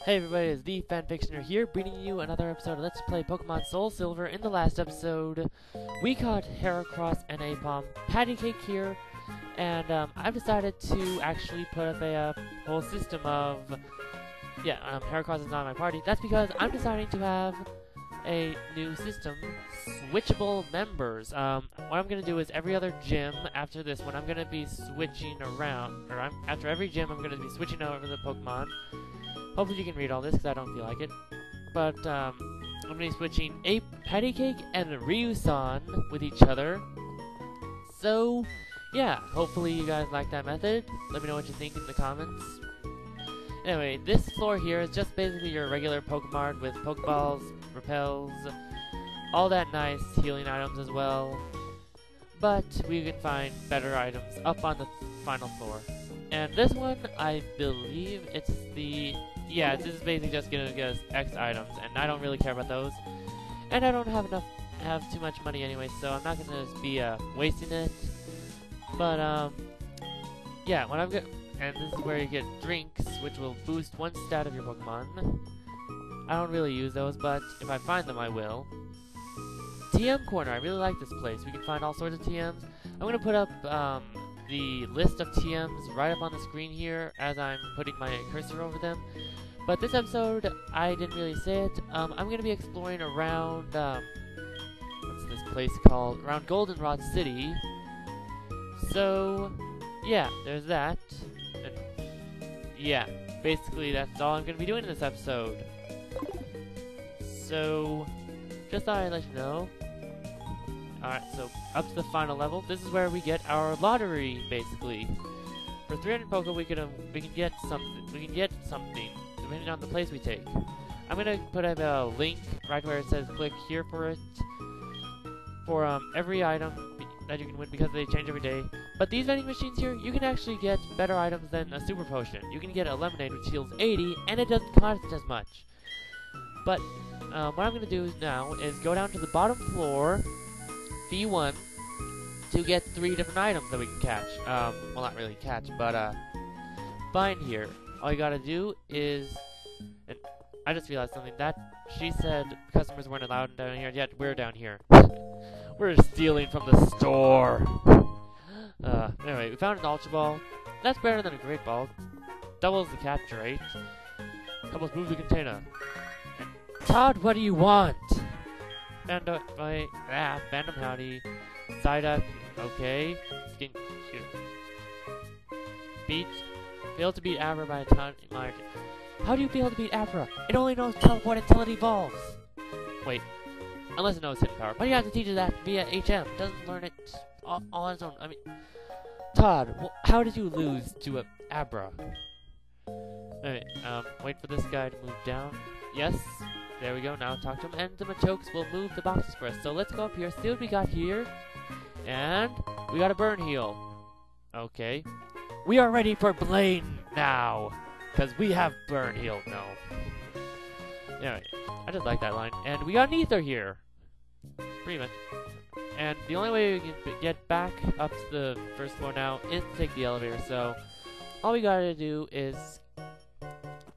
Hey everybody, it's the Fanfictioner here, bringing you another episode of Let's Play Pokemon Soul Silver. In the last episode, we caught Heracross and Aipom, Patty Cake here, and I've decided to actually put up a whole system of... Heracross is not in my party. That's because I'm deciding to have a new system, switchable members. What I'm going to do is every other gym after this one, I'm going to be switching around, or after every gym, I'm going to be switching over the Pokemon. Hopefully you can read all this, because I don't feel like it. But, I'm going to be switching Patty Cake and Ryu-san with each other. So, yeah, hopefully you guys like that method. Let me know what you think in the comments. Anyway, this floor here is just basically your regular Pokemon with Pokeballs, Repels, all that nice healing items as well. But we can find better items up on the final floor. And this one, I believe it's the... Yeah, this is basically just gonna get us X items, and I don't really care about those. And I don't have too much money anyway, so I'm not gonna be wasting it. But yeah, when I'm good, and this is where you get drinks, which will boost one stat of your Pokemon. I don't really use those, but if I find them, I will. TM corner, I really like this place. We can find all sorts of TMs. I'm gonna put up the list of TMs right up on the screen here as I'm putting my cursor over them. But this episode, I didn't really say it. I'm going to be exploring around, what's this place called? Around Goldenrod City. So, yeah, there's that. And, yeah, basically that's all I'm going to be doing in this episode. So, just thought I'd let you know. Alright, so up to the final level. This is where we get our lottery, basically. For 300 Poke, we can get something. We can get something, depending on the place we take. I'm gonna put up a link right where it says click here for it. For every item that you can win, because they change every day. But these vending machines here, you can actually get better items than a super potion. You can get a lemonade which heals 80, and it doesn't cost as much. But what I'm gonna do now is go down to the bottom floor. V1 to get 3 different items that we can catch. Well, not really catch, but find here. All you gotta do is, and I just realized something, that she said customers weren't allowed down here, yet we're down here. We're stealing from the store. Anyway, we found an Ultra Ball. That's better than a Great Ball. Doubles the capture rate. Help us move the container. And Todd, what do you want? Fandom Howdy. Psyduck, okay. Failed to beat Abra by a ton margin. How do you fail to beat Abra? It only knows teleport until it evolves. Wait, unless it knows hidden power. But you have to teach it that via HM. It doesn't learn it all on its own. I mean, Todd, how did you lose to Abra? Alright, wait for this guy to move down. Yes. There we go, now talk to him, and the Machokes will move the boxes for us. So let's go up here, see what we got here. And we got a Burn Heal. Okay. We are ready for Blaine now, because we have Burn Heal now. Anyway, I just like that line. And we got an Ether here. Pretty much. And the only way we can get back up to the first floor now is to take the elevator. So all we gotta do is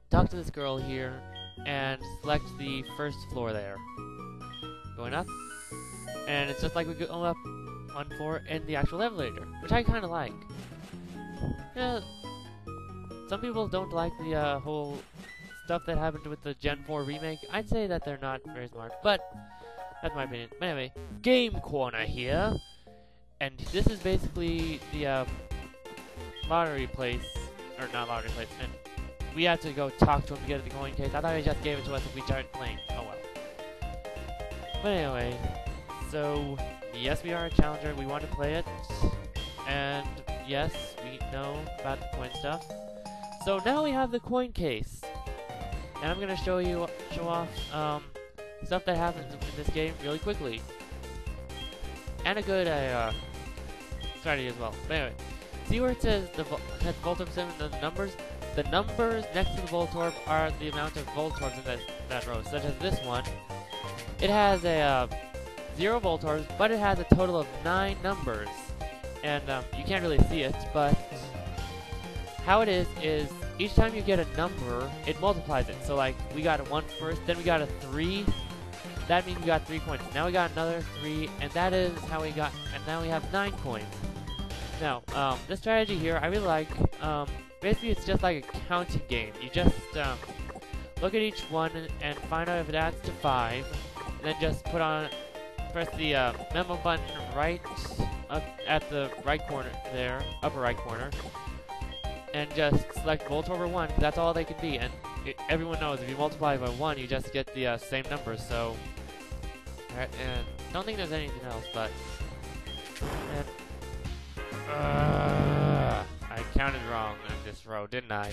talk to this girl here and select the first floor there. Going up. And it's just like we go up one floor in the actual elevator, which I kind of like. Yeah, some people don't like the whole stuff that happened with the Gen 4 remake. I'd say that they're not very smart, but that's my opinion. But anyway, Game Corner here. And this is basically the lottery place, or not lottery place, and we had to go talk to him to get the coin case. I thought he just gave it to us if we started playing. Oh well. But anyway, so yes, we are a challenger. We want to play it, and yes, we know about the coin stuff. So now we have the coin case, and I'm gonna show off stuff that happens in this game really quickly, and a good strategy as well. But anyway, see where it says the Voltorb sim and the numbers. The numbers next to the Voltorb are the amount of Voltorbs in that row, such as this one. It has a 0 Voltorbs, but it has a total of 9 numbers. And you can't really see it, but how it is each time you get a number, it multiplies it. So like, we got a 1 first, then we got a 3. That means we got 3 coins. Now we got another 3, and that is how we got, and now we have 9 coins. Now, this strategy here, I really like. Basically, it's just like a counting game. You just, look at each one and find out if it adds to 5, and then just press the memo button right up at the right corner there, upper right corner, and just select Volt over 1, because that's all they can be. And everyone knows if you multiply by 1, you just get the same number. So, and don't think there's anything else, but I counted wrong on this row, didn't I?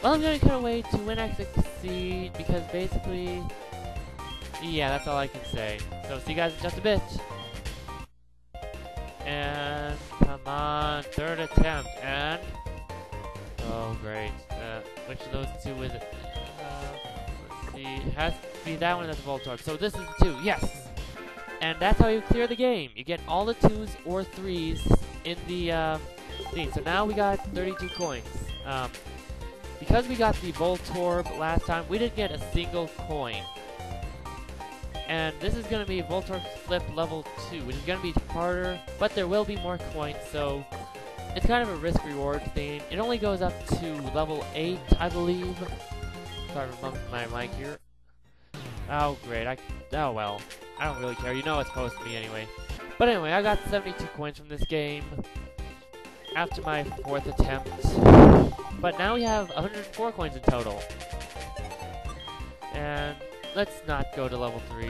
Well, I'm gonna cut away to when I succeed, because basically, yeah, that's all I can say. So, see you guys in just a bit. And, come on, 3rd attempt, and... Oh, great. Which of those two is it? Let's see, it has to be that one that's Voltorb. So this is the 2, yes! And that's how you clear the game. You get all the 2s or 3s in the, thing. So now we got 32 coins. Because we got the Voltorb last time, we didn't get a single coin. And this is going to be Voltorb Flip level 2, which is going to be harder, but there will be more coins, so it's kind of a risk-reward thing. It only goes up to level 8, I believe. Sorry for bumping my mic here. Oh, great. Oh, well. I don't really care. You know it's supposed to be anyway. But anyway, I got 72 coins from this game after my 4th attempt. But now we have 104 coins in total. And let's not go to level 3.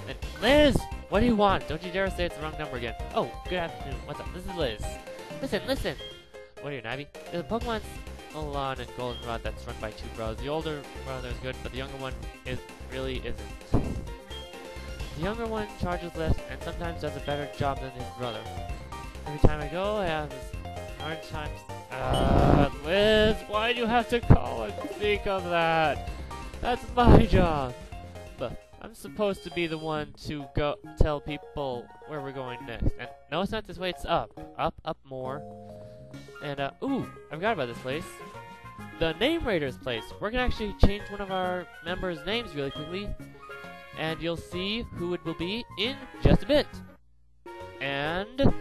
And Liz! What do you want? Don't you dare say it's the wrong number again. Oh, good afternoon. What's up? This is Liz. Listen! What are you, Navi? There's a Pokemon Alon and Goldenrod that's run by 2 brothers. The older brother is good, but the younger one really isn't. The younger one charges less and sometimes does a better job than his brother. Every time I go, I have this hard time. Liz, why do you have to call and speak of that? That's my job. But I'm supposed to be the one to go tell people where we're going next. And no, it's not this way, it's up. Up more. And, ooh, I forgot about this place. The Name Raiders place. We're gonna actually change one of our members' names really quickly. And you'll see who it will be in just a bit. And...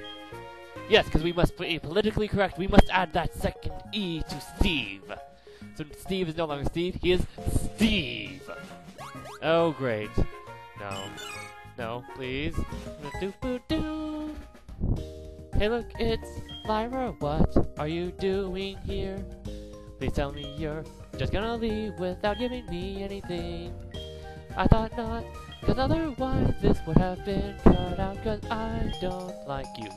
yes, because we must be politically correct. We must add that second E to Steve. So Steve is no longer Steve, he is Steve. Oh, great. No, please. Do-do-do. Hey, look, it's Lyra. What are you doing here? Please tell me you're just gonna leave without giving me anything. I thought not, cause otherwise this would have been cut out, cause I don't like you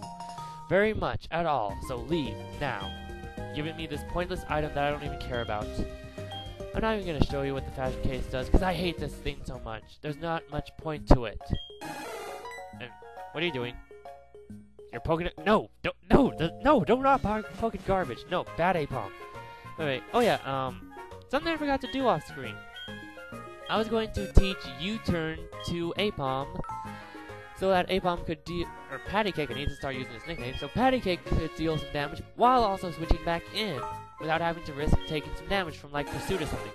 very much at all. So leave now. Giving me this pointless item that I don't even care about. I'm not even going to show you what the fashion case does, because I hate this thing so much. There's not much point to it. And what are you doing? You're poking it? No! Don't not poking garbage. No, bad Aipom. Wait. Oh yeah, something I forgot to do off screen. I was going to teach U-turn to Aipom, so that Aipom could deal, or Patty Cake, I need to start using his nickname, so Patty Cake could deal some damage while also switching back in, without having to risk taking some damage from, like, Pursuit or something.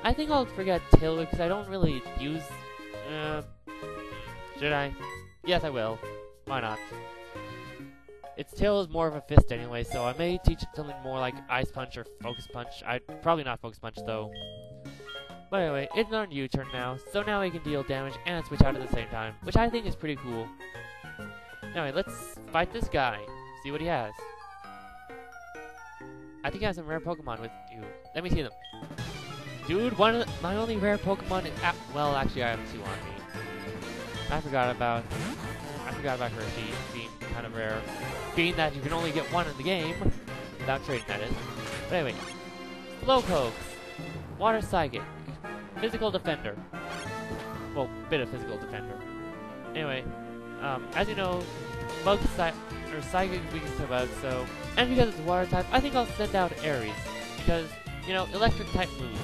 I think I'll forget Tailwind, because I don't really use, should I? Yes, I will. Why not? Its tail is more of a fist anyway, so I may teach it something more like Ice Punch or Focus Punch. Probably not Focus Punch, though. But anyway, it's on U-turn now, so now we can deal damage and switch out at the same time, which I think is pretty cool. Anyway, let's fight this guy, see what he has. I think he has some rare Pokemon with you. Let me see them. Dude, my only rare Pokemon is... well, actually, I have 2 on me. I forgot about Hershey being kind of rare. Being that you can only get 1 in the game, without trading, that is. But anyway, Slowpoke, Water Psychic, Physical Defender. Well, bit of Physical Defender. Anyway, as you know, Psychic is weakest to Bug, so... and because it's Water type, I think I'll send out Aries. Because, you know, Electric type moves.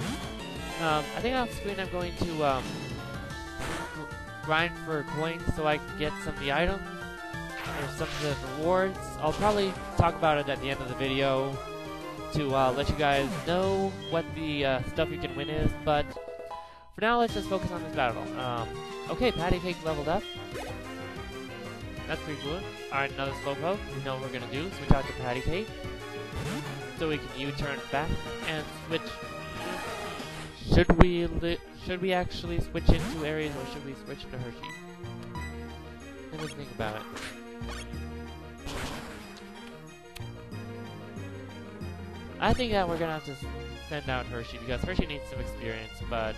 I think off screen I'm going to, grind for coins so I can get some of the items, or some of the rewards. I'll probably talk about it at the end of the video, to let you guys know what the stuff you can win is, but for now, let's just focus on this battle. Okay, Patty Cake leveled up. That's pretty cool. Alright, another Slowpoke. We know what we're gonna do. Switch out to Patty Cake. So we can U-turn back and switch. Should we actually switch into areas, or should we switch into Hershey? Let me think about it. I think that we're gonna have to send out Hershey because Hershey needs some experience, but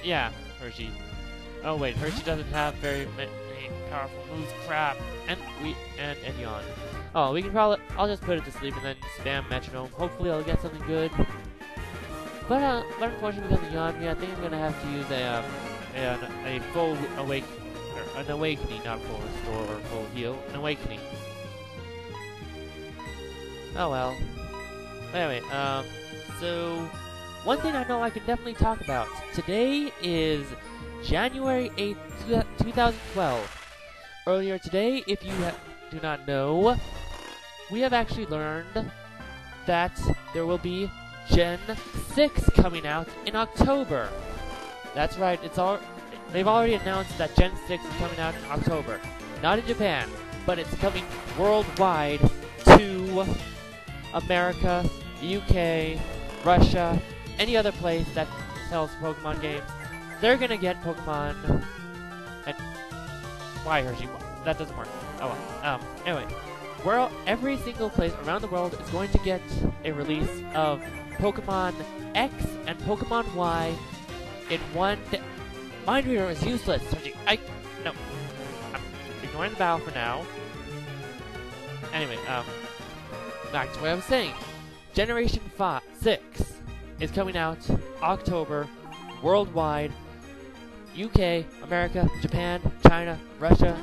yeah, Hershey. Oh wait, Hershey doesn't have very many powerful moves. Crap. And yawn. Oh, we can probably. I'll just put it to sleep and then spam Metronome. Hopefully, I'll get something good. But unfortunately, because of yawn, I think I'm gonna have to use a full an awakening, not full restore or full heal, an awakening. Oh well. Anyway, so one thing I know I can definitely talk about. Today is January 8th, 2012. Earlier today, if you do not know, we have actually learned that there will be Gen 6 coming out in October. That's right, they've already announced that Gen 6 is coming out in October. Not in Japan, but it's coming worldwide to America, UK, Russia, any other place that sells Pokemon games. They're gonna get Pokemon. And why, Hershey? That doesn't work. Oh well. Anyway, every single place around the world is going to get a release of Pokemon X and Pokemon Y in one day. Mind Reader is useless, Hershey. No. I'm ignoring the battle for now. Anyway, back to what I was saying. Generation 6 is coming out October, worldwide, UK, America, Japan, China, Russia,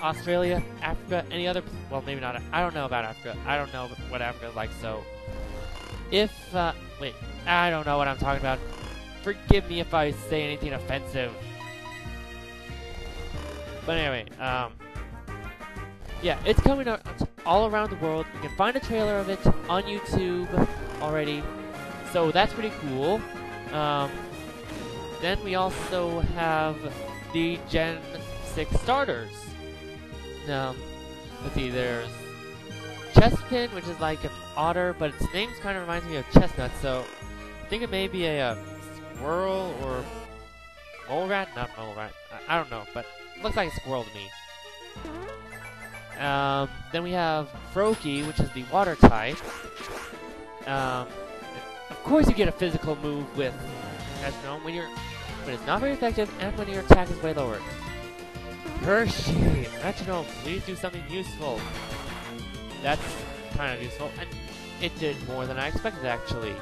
Australia, Africa, any other, well maybe not, I don't know about Africa, I don't know what Africa is like, so, wait, I don't know what I'm talking about, forgive me if I say anything offensive, but anyway, yeah, it's coming out all around the world. You can find a trailer of it on YouTube already, so that's pretty cool. Then we also have the Gen 6 starters. Let's see, there's Chespin, which is like an otter, but its name kind of reminds me of Chestnut, so I think it may be a squirrel or mole rat? Not mole rat. I don't know, but it looks like a squirrel to me. Then we have Froakie, which is the water type. Of course you get a physical move with Metronome when it's not very effective and when your attack is way lower. Hershey! Metronome, please do something useful. That's kind of useful, and it did more than I expected actually.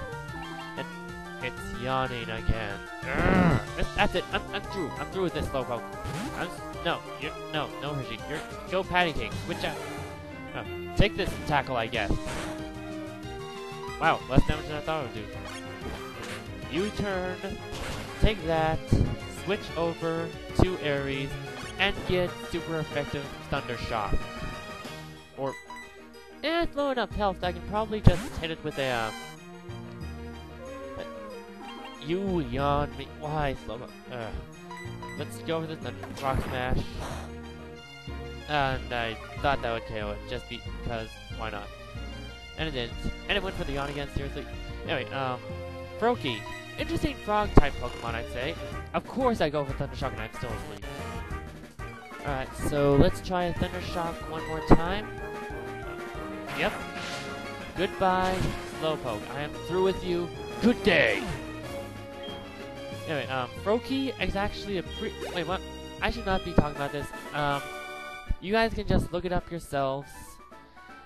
And it's yawning again. That's it, I'm through. I'm through with this Slowpoke. No, Hershey. Go Patty Cake. Switch out. Take this tackle, I guess. Wow, less damage than I thought it would do. U-turn. Take that. Switch over to Aries and get super effective Thunder Shock. Or, it's low enough health. I can probably just hit it with a. You yawn me. Why, Slowpoke? Let's go over this and Rock Smash. And I thought that would KO it, just because, why not? And it didn't. And it went for the yawn again, seriously. Anyway, Froakie. Interesting frog-type Pokemon, I'd say. Of course I go for Thunder Shock and I'm still asleep. Alright, so let's try a Thunder Shock one more time. Yep. Goodbye, Slowpoke. I am through with you. Good day! Anyway, Froakie is actually a wait, what? I should not be talking about this. You guys can just look it up yourselves.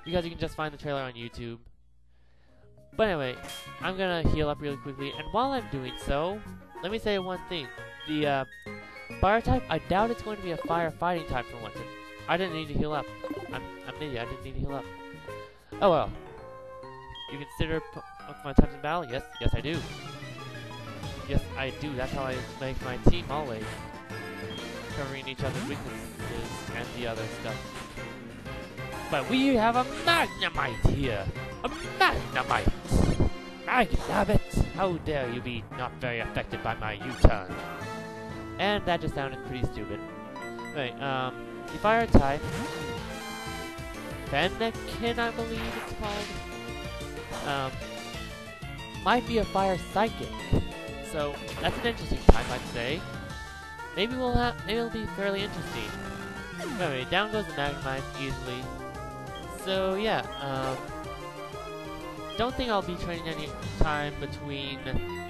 Because you can just find the trailer on YouTube. But anyway, I'm gonna heal up really quickly, and while I'm doing so, let me say one thing. The, fire type, I doubt it's going to be a fire fighting type for once. I didn't need to heal up. I'm an idiot, I didn't need to heal up. Oh well. You consider Pokemon types in battle? Yes, I do. Yes, I do. That's how I make my team always. Covering each other's weaknesses and the other stuff. But we have a Magnemite here! A Magnemite! I damn it! How dare you be not very affected by my U-turn? And that just sounded pretty stupid. Anyway, the fire type, Fennekin, I believe it's called, might be a fire psychic. So that's an interesting type, I'd say. Maybe it'll be fairly interesting. Anyway, down goes the Magnemite easily. So yeah, don't think I'll be training any time between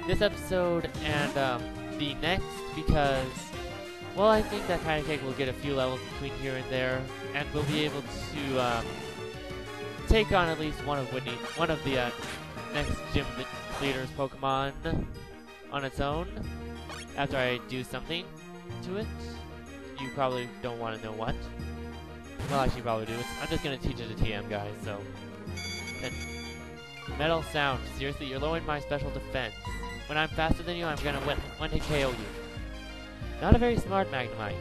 this episode and the next, because, well, I think that kind of cake will get a few levels between here and there, and we'll be able to take on at least one of the next gym leader's Pokemon on its own after I do something to it. You probably don't want to know what. Well, actually, you probably do. I'm just going to teach it to TM, guys, so. And metal sound. Seriously, you're lowering my special defense. When I'm faster than you, I'm going to one-hit KO you. Not a very smart Magnemite.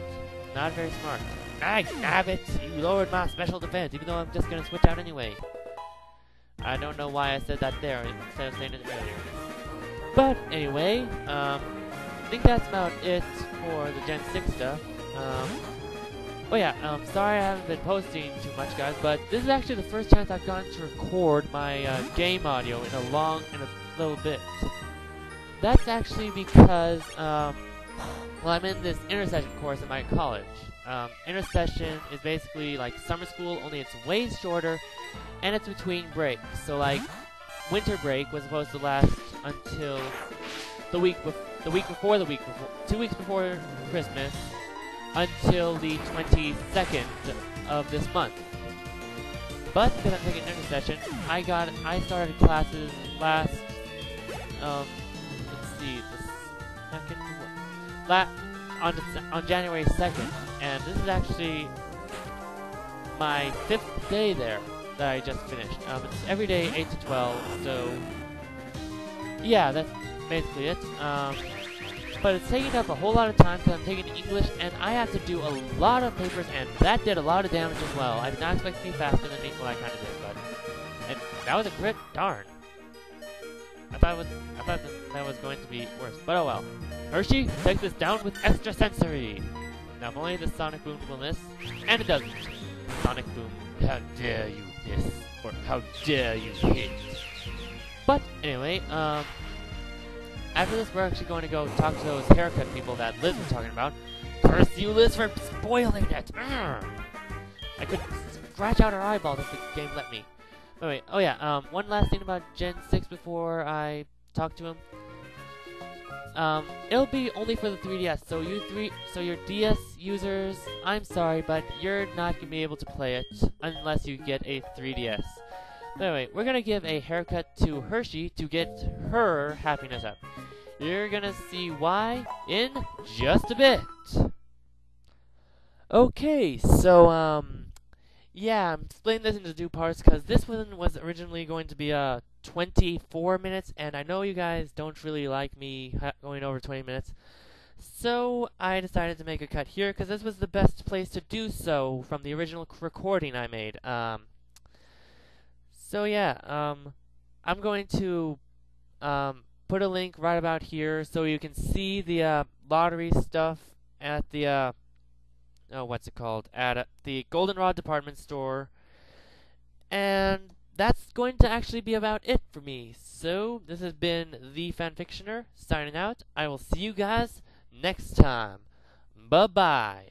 Not very smart. Damn it! You lowered my special defense, even though I'm just going to switch out anyway. I don't know why I said that there instead of saying it earlier. But anyway, I think that's about it for the Gen 6 stuff. Oh yeah, sorry I haven't been posting too much, guys, but this is actually the first chance I've gotten to record my game audio in a little bit. That's actually because, well, I'm in this intercession course at my college. Intercession is basically like summer school, only it's way shorter, and it's between breaks. So like, winter break was supposed to last until 2 weeks before Christmas, until the 22nd of this month. But because I'm taking intercession, I started classes last, let's see, on January 2nd, and this is actually my 5th day there that I just finished. It's every day 8 to 12, so yeah, that's basically it. But it's taking up a whole lot of time because I'm taking English, and I have to do a lot of papers, and that did a lot of damage as well. I did not expect to be faster than me, well, I kind of did, but that was a crit. Darn. I thought that was going to be worse, but oh well. Hershey, take this down with extra sensory. Now, if only the Sonic Boom will miss, and it doesn't. Sonic Boom, how dare you miss, or how dare you hit? But anyway, after this, we're actually going to go talk to those haircut people that Liz was talking about. Curse you, Liz, for spoiling it! Urgh. I could scratch out her eyeballs if the game let me. Anyway, oh yeah, one last thing about Gen 6 before I talk to him. It'll be only for the 3DS, so your DS users, I'm sorry, but you're not going to be able to play it unless you get a 3DS. But anyway, we're going to give a haircut to Hershey to get her happiness up. You're going to see why in just a bit. Okay, so, yeah, I'm splitting this into 2 parts because this one was originally going to be 24 minutes, and I know you guys don't really like me going over 20 minutes. So I decided to make a cut here because this was the best place to do so from the original recording I made. So yeah, I'm going to put a link right about here so you can see the lottery stuff at the what's it called? At the Goldenrod department store. And that's going to actually be about it for me. So this has been the Fanfictioner signing out. I will see you guys next time. Bye bye.